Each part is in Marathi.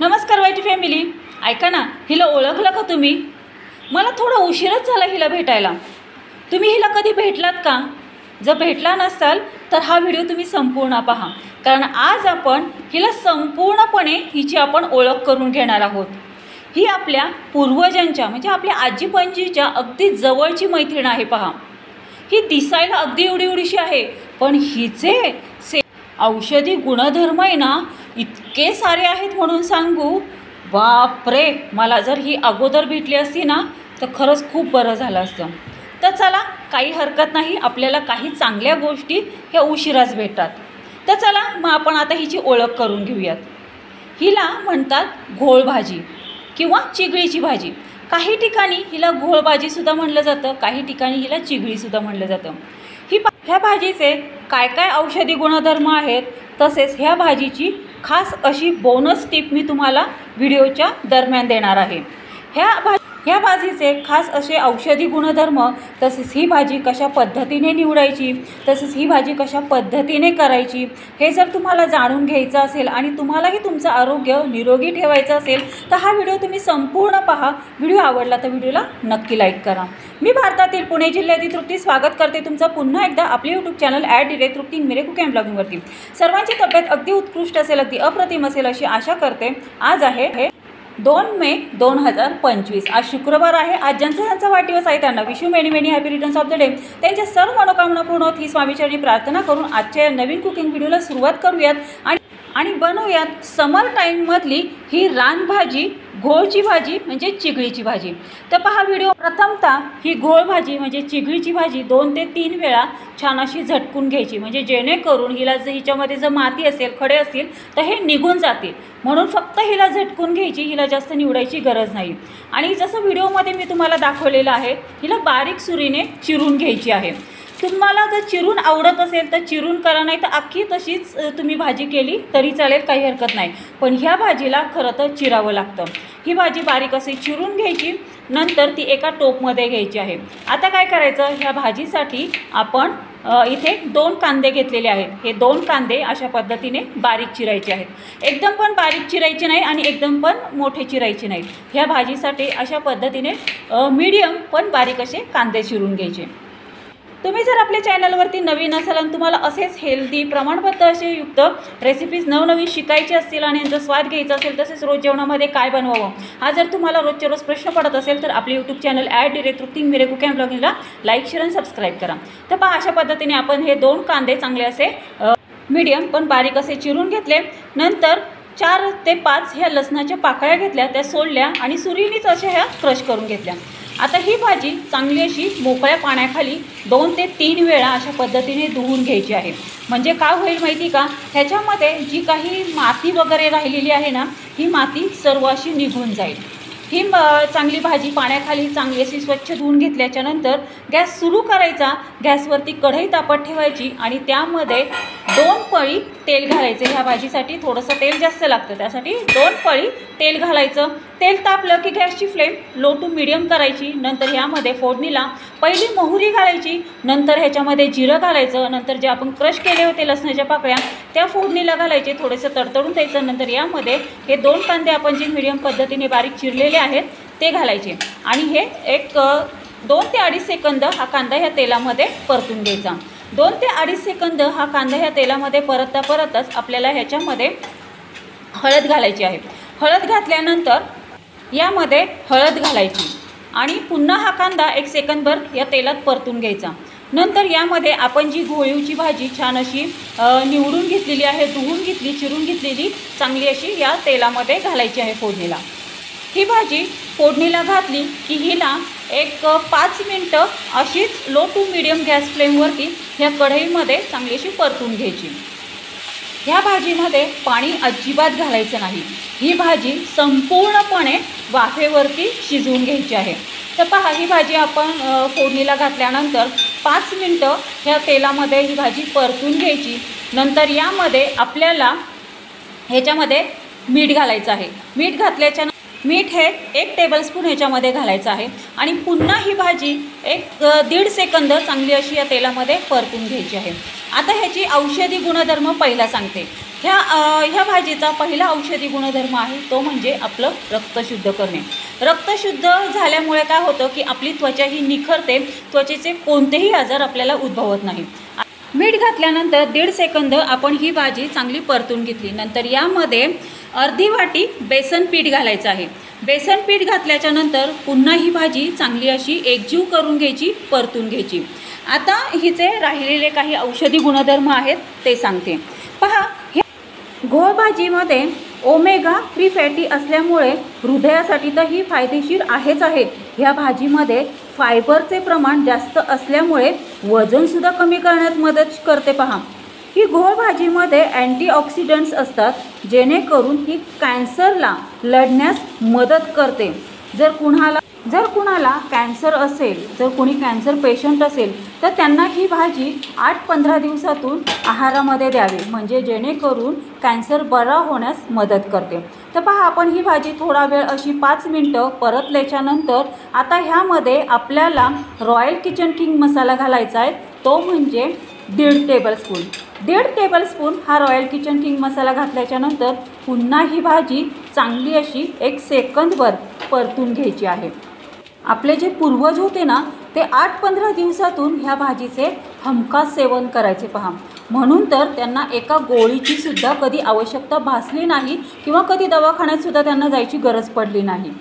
नमस्कार वाईटी फॅमिली, ऐका ना, हिला ओळखलं का तुम्ही? मला थोडा उशीरच झाला हिला भेटायला. तुम्ही हिला कधी भेटलात का? जर भेटला नसाल तर हा व्हिडिओ तुम्ही संपूर्ण पहा, कारण आज आपण हिला संपूर्णपणे हिची आपण ओळख करून घेणार आहोत. ही आपल्या पूर्वजांच्या म्हणजे आपल्या आजी पणजीच्या अगदी जवळची मैत्रीण आहे. पहा, ही दिसायला अगदी एवढीशी आहे, पण हिचे औषधी गुणधर्म आहे ना इतके सारे आहेत म्हणून सांगू, बापरे. मला जर ही अगोदर भेटली असती ना तर खरंच खूप बरं झालं असतं. तर चला, काही हरकत नाही, आपल्याला काही चांगल्या गोष्टी ह्या उशिराच भेटतात. तर चला मग आपण आता हिची ओळख करून घेऊयात. हिला म्हणतात घोळ भाजी किंवा चिगळीची भाजी. काही ठिकाणी हिला घोळ भाजीसुद्धा म्हणलं जातं, काही ठिकाणी हिला चिगळीसुद्धा म्हणलं जातं. ह्या भाजीचे काय काय औषधी गुणधर्म आहेत, तसेच ह्या भाजीची खास अशी बोनस टिप मी तुम्हाला व्हिडिओच्या दरम्यान देणार आहे. ह्या भाजीचे खास असे औषधी गुणधर्म, तसेच ही भाजी कशा पद्धतीने निवडायची, तसेच ही भाजी कशा पद्धतीने करायची, हे जर तुम्हाला जाणून घ्यायचं असेल आणि तुम्हालाही तुमचं आरोग्य निरोगी ठेवायचं असेल तर हा व्हिडिओ तुम्ही संपूर्ण पहा. व्हिडिओ आवडला तर व्हिडिओला नक्की लाईक करा. मी भारतातील पुणे जिल्ह्यातील तृप्ती स्वागत करते तुमचं पुन्हा एकदा आपले यूट्यूब चॅनल @तृप्ती मेरे कुकिंग अँड ब्लॉगिंगवरती. सर्वांची तब्येत अगदी उत्कृष्ट असेल, अगदी अप्रतिम असेल अशी आशा करते. आज आहे 2 मे 2025. आज शुक्रवार आहे. आज ज्यांचा वाढदिवस आहे त्यांना wish you many happy returns of the day. त्यांच्या सर्व मनोकामना पूर्ण होत ही स्वामीचरणी प्रार्थना करून आजच्या नवीन कुकिंग व्हिडिओला सुरुवात करूयात आणि बनवूयात समर टाईममधली ही रानभाजी, घोळची भाजी म्हणजे चिगळीची भाजी. तर पहा व्हिडिओ. प्रथमतः ही घोळ भाजी म्हणजे चिगळीची भाजी 2 ते 3 वेळा छान अशी झटकून घ्यायची, म्हणजे जेणेकरून हिला जर हिच्यामध्ये जर माती असेल, खडे असतील तर हे निघून जातील. म्हणून फक्त हिला झटकून घ्यायची, हिला जास्त निवडायची गरज नाही. आणि जसं व्हिडिओमध्ये मी तुम्हाला दाखवलेलं आहे, हिला बारीक सुरीने चिरून घ्यायची आहे. तुम्हाला जर चिरून आवडत असेल तर चिरून करा, नाही तर अख्खी तशीच तुम्ही भाजी केली तरी चालेल, काही हरकत नाही. पण ह्या भाजीला खरं तर चिरावं लागतं. ही भाजी बारीक अशी चिरून घ्यायची, नंतर ती एका टोपमध्ये घ्यायची आहे. आता काय करायचं, ह्या भाजीसाठी आपण इथे 2 कांदे घेतलेले आहेत. हे 2 कांदे अशा पद्धतीने बारीक चिरायचे आहेत. एकदम पण बारीक चिरायचे नाही आणि एकदम पण मोठे चिरायचे नाहीत. ह्या भाजीसाठी अशा पद्धतीने मीडियम पण बारीक असे कांदे चिरून घ्यायचे. तुम्ही जर आपल्या चॅनलवरती नवीन असाल आणि तुम्हाला असेच हेल्दी प्रमाणबद्ध असे युक्त रेसिपीज नवनवीन शिकायचे असतील आणि यांचा स्वाद घ्यायचा असेल, तसेच रोज जेवणामध्ये काय बनवावं हा जर तुम्हाला रोजच्या रोज प्रश्न पडत असेल तर आपले यूट्यूब चॅनल @तृप्ती मेरे कुकिंग अँड ब्लॉगिंगला लाईक, शेअर आणि सबस्क्राईब करा. तर पहा, अशा पद्धतीने आपण हे 2 कांदे चांगले असे मीडियम पण बारीक असे चिरून घेतले. नंतर 4 ते 5 ह्या लसणाच्या पाकळ्या घेतल्या, त्या सोडल्या आणि सुरीनीच अशा ह्या क्रश करून घेतल्या. आता ही भाजी चांगली अशी मोकळ्या पाण्याखाली 2 ते 3 वेळा अशा पद्धतीने धुवून घ्यायची आहे. म्हणजे काय होईल माहिती का, ह्याच्यामध्ये जी काही माती वगैरे राहिलेली आहे ना, ही माती सर्व अशी निघून जाईल. ही चांगली भाजी पाण्याखाली चांगली अशी स्वच्छ धुवून घेतल्याच्यानंतर गॅस सुरू करायचा. गॅसवरती कढई तापत ठेवायची आणि त्यामध्ये 2 पळी तेल घालायचं. ह्या भाजीसाठी थोडंसं तेल जास्त लागतं, त्यासाठी 2 पळी तेल घालायचं. तेल तापलं की गॅसची फ्लेम लो टू मीडियम करायची. नंतर ह्यामध्ये फोडणीला पहिली मोहरी घालायची, नंतर ह्याच्यामध्ये जिरं घालायचं, नंतर जे आपण क्रश केले होते लसणाच्या पाकळ्या त्या फोडणीला घालायचे, थोडंसं तडतडून द्यायचं. नंतर यामध्ये हे 2 कांदे आपण जे मीडियम पद्धतीने बारीक चिरलेले आहेत ते घालायचे आणि हे एक 2 ते 2.5 सेकंद हा कांदा ह्या तेलामध्ये परतून घ्यायचा. 2 ते 2.5 सेकंद हा कांदा ह्या तेलामध्ये परतताच आपल्याला ह्याच्यामध्ये हळद घालायची आहे. हळद घातल्यानंतर यामध्ये हळद घालायची आणि पुन्हा हा कांदा 1 सेकंदभर या तेलात परतून घ्यायचा. नंतर यामध्ये आपण जी घोळीवची भाजी छान अशी निवडून घेतलेली आहे, धुवून घेतली, चिरून घेतलेली, चांगली अशी या तेलामध्ये घालायची आहे फोडणीला. ही भाजी फोडणीला घातली की हिला एक 5 मिनटं अशीच लो टू मीडियम गॅस फ्लेमवरती ह्या कढईमध्ये चांगली अशी परतून घ्यायची. ह्या भाजीमध्ये पाणी अजिबात घालायचं नाही. ही भाजी संपूर्णपणे वाफेवरती शिजवून घ्यायची आहे. तर पहा, ही भाजी आपण फोडणीला घातल्यानंतर 5 मिनटं ह्या तेलामध्ये ही भाजी परतून घ्यायची. नंतर यामध्ये आपल्याला ह्याच्यामध्ये मीठ घालायचं आहे. मीठ हे 1 टेबलस्पून ह्याच्यामध्ये घालायचं आहे आणि पुन्हा ही भाजी 1-1.5 सेकंद चांगली अशी या तेलामध्ये परतून घ्यायची आहे. आता ह्याची औषधी गुणधर्म पहिला सांगते. ह्या भाजीचा पहिला औषधी गुणधर्म आहे तो म्हणजे आपलं रक्त शुद्ध करणे। रक्त शुद्ध झाल्यामुळे काय होतं की आपली त्वचा ही निखरते, त्वचेचे कोणतेही आजार आपल्याला उद्भवत नाही। मीठ घातल्यानंतर 1.5 सेकंद आपण ही भाजी चांगली परतून घेतली। नंतर यामध्ये अर्धी वाटी बेसन पीठ घालायचं आहे। बेसन पीठ घातल्याच्या नंतर पुन्हा ही भाजी चांगली अशी एकजीव करून घ्यायची, परतून घ्यायची। आता हिचे राहिलेले काही औषधी गुणधर्म आहेत ते सांगते। पहा, घोळ भाजीमध्ये ओमेगा 3 फॅटी असल्यामुळे हृदयासाठी तर ही फायदेशीर आहेच आहे। ह्या भाजीमध्ये फायबरचे प्रमाण जास्त असल्यामुळे वजनसुद्धा कमी करण्यात मदत करते। पहा, ही घोळ भाजीमध्ये अँटीऑक्सिडंट्स असतात जेणेकरून ही कॅन्सरला लढण्यास मदत करते। जर कुणाला कॅन्सर असेल, जर कोणी कॅन्सर पेशंट असेल तर त्यांना ही भाजी 8-15 दिवसातून आहारामध्ये द्यावी, म्हणजे जेणेकरून कॅन्सर बरा होण्यास मदत करते। तर पहा, आपण ही भाजी थोडा वेळ अशी 5 मिनटं परतल्याच्यानंतर आता ह्यामध्ये आपल्याला रॉयल किचन किंग मसाला घालायचा आहे, तो म्हणजे 1.5 टेबलस्पून। 1.5 टेबलस्पून हा रॉयल किचन किंग मसाला घातल्याच्यानंतर पुन्हा ही भाजी चांगली अशी 1 सेकंदभर परतून घ्यायची आहे। आपले जे पूर्वज होते ना, ते 8-15 दिवसातून ह्या भाजीचे हमखास सेवन करायचे। पहा, म्हणून तर त्यांना एका गोळीची सुद्धा कधी आवश्यकता भासली नाही किंवा कधी दवाखान्यात सुद्धा त्यांना जायची गरज पडली नाही।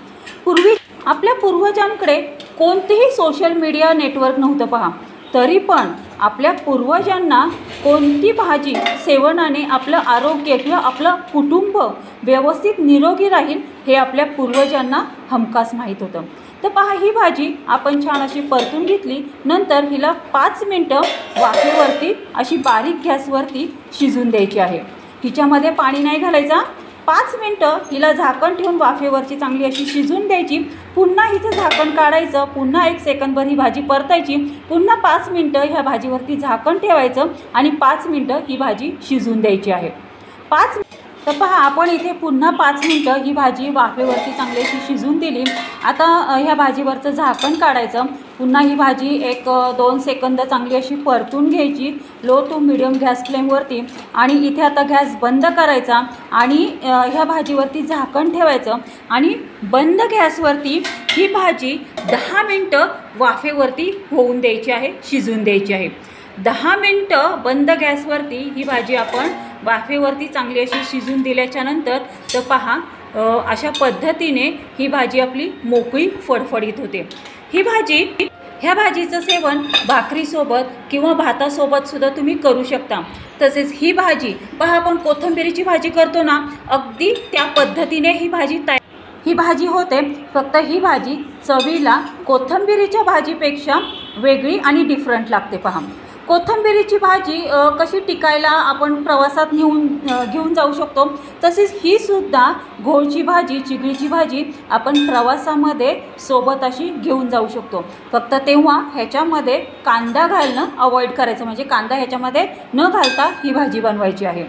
पूर्वी आपल्या पूर्वजांकडे कोणतेही सोशल मीडिया नेटवर्क नव्हतं। पहा, तरी पण आपल्या पूर्वजांना कोणती भाजी सेवनाने आपलं आरोग्य किंवा आपलं कुटुंब व्यवस्थित निरोगी राहील हे आपल्या पूर्वजांना हमखास माहीत होतं। तर पहा, ही भाजी आपण छान अशी परतून घेतली। नंतर हिला 5 मिनटं वाफेवरती अशी बारीक गॅसवरती शिजून द्यायची आहे। हिच्यामध्ये पाणी नाही घालायचा। 5 मिनटं हिला झाकण ठेवून वाफेवरची चांगली अशी शिजून द्यायची। पुन्हा हिचं झाकण काढायचं, पुन्हा 1 सेकंदभर ही भाजी परतायची, पुन्हा 5 मिनटं ह्या भाजीवरती झाकण ठेवायचं आणि 5 मिनटं ही भाजी शिजून द्यायची आहे। तर पहा, आपण इथे पुन्हा 5 मिनटं ही भाजी वाफेवरती चांगली अशी शिजून दिली। आता ह्या भाजीवरचं झाकण काढायचं, पुन्हा ही भाजी 1-2 सेकंद चांगली अशी परतून घ्यायची लो टू मिडियम गॅस फ्लेमवरती। आणि इथे आता गॅस बंद करायचा आणि ह्या भाजीवरती झाकण ठेवायचं आणि बंद गॅसवरती ही भाजी 10 मिनटं वाफेवरती होऊन द्यायची आहे, शिजून द्यायची आहे। 10 मिनटं बंद गॅसवरती ही भाजी आपण वाफेवरती चांगली अशी शिजून दिल्याच्यानंतर तर पहा, अशा पद्धतीने ही भाजी आपली मोकळी फडफडीत होते। ह्या भाजीचं सेवन भाकरीसोबत किंवा भातासोबत सुद्धा तुम्ही करू शकता। तसेच ही भाजी पहा, आपण कोथिंबीरीची भाजी करतो ना, अगदी त्या पद्धतीने ही भाजी होते। फक्त ही भाजी चवीला कोथिंबीरीच्या भाजीपेक्षा वेगळी आणि डिफरंट लागते। पहा, कोथिंबीरीची भाजी कशी टिकायला आपण प्रवासात घेऊन जाऊ शकतो, तसेच ही सुद्धा घोळची भाजी, चिगळीची भाजी आपण प्रवासामध्ये सोबत अशी घेऊन जाऊ शकतो। फक्त तेव्हा ह्याच्यामध्ये कांदा घालणं अवॉइड करायचं, म्हणजे कांदा ह्याच्यामध्ये न घालता ही भाजी बनवायची आहे।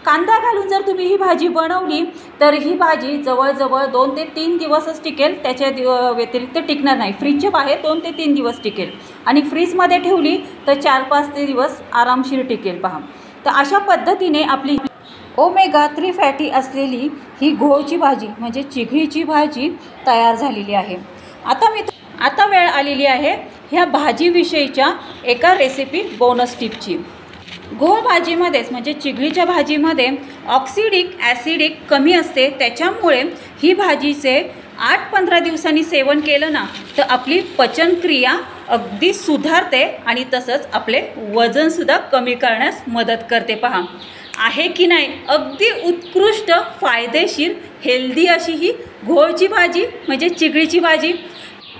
कांदा घालून जर तुम्ही ही भाजी बनवली तर ही भाजी जवळजवळ 2 ते 3 दिवसच टिकेल, त्याच्या व्यतिरिक्त टिकणार नाही। फ्रीजच्या बाहेर 2 ते 3 दिवस टिकेल आणि फ्रीजमध्ये ठेवली तर 4-5 दिवस आरामशीर टिकेल। पहा, तर अशा पद्धतीने आपली ओमेगा 3 फॅटी असलेली ही घोळची भाजी म्हणजे चिगळीची भाजी तयार झालेली आहे। आता वेळ आलेली आहे ह्या भाजीविषयीच्या एका रेसिपी बोनस टिपची। घोळ भाजीमध्येच म्हणजे चिगळीच्या भाजीमध्ये ऑक्सिडिक ॲसिडिक कमी असते, त्याच्यामुळे ही भाजीचे 8-15 दिवसांनी सेवन केलं ना तर आपली पचनक्रिया अगदी सुधारते आणि तसंच आपले वजनसुद्धा कमी करण्यास मदत करते। पहा, आहे की नाही, अगदी उत्कृष्ट फायदेशीर हेल्दी अशी ही घोळची भाजी म्हणजे चिगळीची भाजी।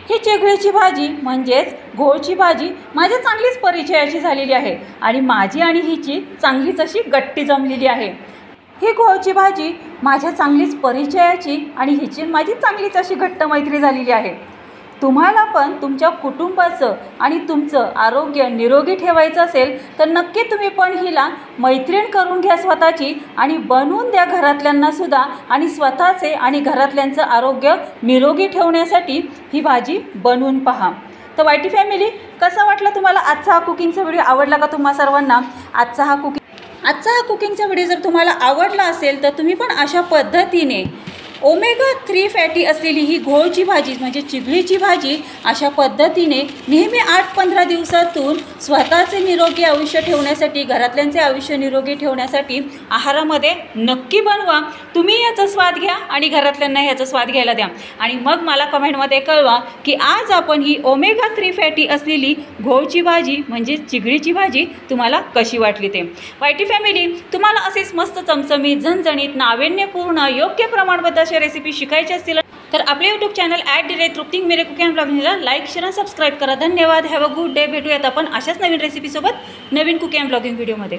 ही चिगळीची भाजी म्हणजेच घोळची भाजी माझ्या चांगलीच परिचयाची झालेली आहे आणि माझी आणि हिची चांगलीच अशी गट्टी जमलेली आहे। ही घोळची भाजी माझ्या चांगलीच परिचयाची आणि हिची माझी चांगलीच अशी घट्ट मैत्री झालेली आहे। तुम्हाला पण तुमच्या कुटुंबाचं आणि तुमचं आरोग्य निरोगी ठेवायचं असेल तर नक्की तुम्ही पण हिला मैत्रीण करून घ्या स्वतःची आणि बनवून द्या घरातल्यांना सुद्धा आणि स्वतःचे आणि घरातल्यांचं आरोग्य निरोगी ठेवण्यासाठी ही भाजी बनवून पहा। तर वायटी फॅमिली, कसा वाटला तुम्हाला आजचा हा कुकिंगचा व्हिडिओ? आवडला का तुम्हा सर्वांना आजचा हा आजचा हा कुकिंगचा व्हिडिओ जर तुम्हाला आवडला असेल तर तुम्ही पण अशा पद्धतीने ओमेगा 3 फॅटी असलेली ही घोळची भाजी म्हणजे चिगळीची भाजी अशा पद्धतीने नेहमी 8-15 दिवसातून स्वतःचे निरोगी आयुष्य ठेवण्यासाठी, घरातल्यांचे आयुष्य निरोगी ठेवण्यासाठी आहारामध्ये नक्की बनवा. तुम्ही याचा स्वाद घ्या आणि घरातल्यांना याचा स्वाद घ्यायला द्या आणि मग मला कमेंटमध्ये कळवा की आज आपण ही ओमेगा 3 फॅटी असलेली घोळची भाजी म्हणजे चिगळीची भाजी तुम्हाला कशी वाटली ते. वायटी फॅमिली, तुम्हाला असेच मस्त चमचमीत, झणझणीत, नाविन्यपूर्ण, योग्य प्रमाणबद्ध रेसिपी शिकायची असतील तर आपले यूट्यूब चॅनल @तृप्ती मेरे कुकिंग अँड ब्लॉगिंगला लाईक, शेअर आणि सबस्क्राईब करा. धन्यवाद. Have a good day. भेटूयात आपण अशाच नवीन रेसिपीसोबत नवीन कुकिंग अँड ब्लॉगिंग व्हिडिओमध्ये.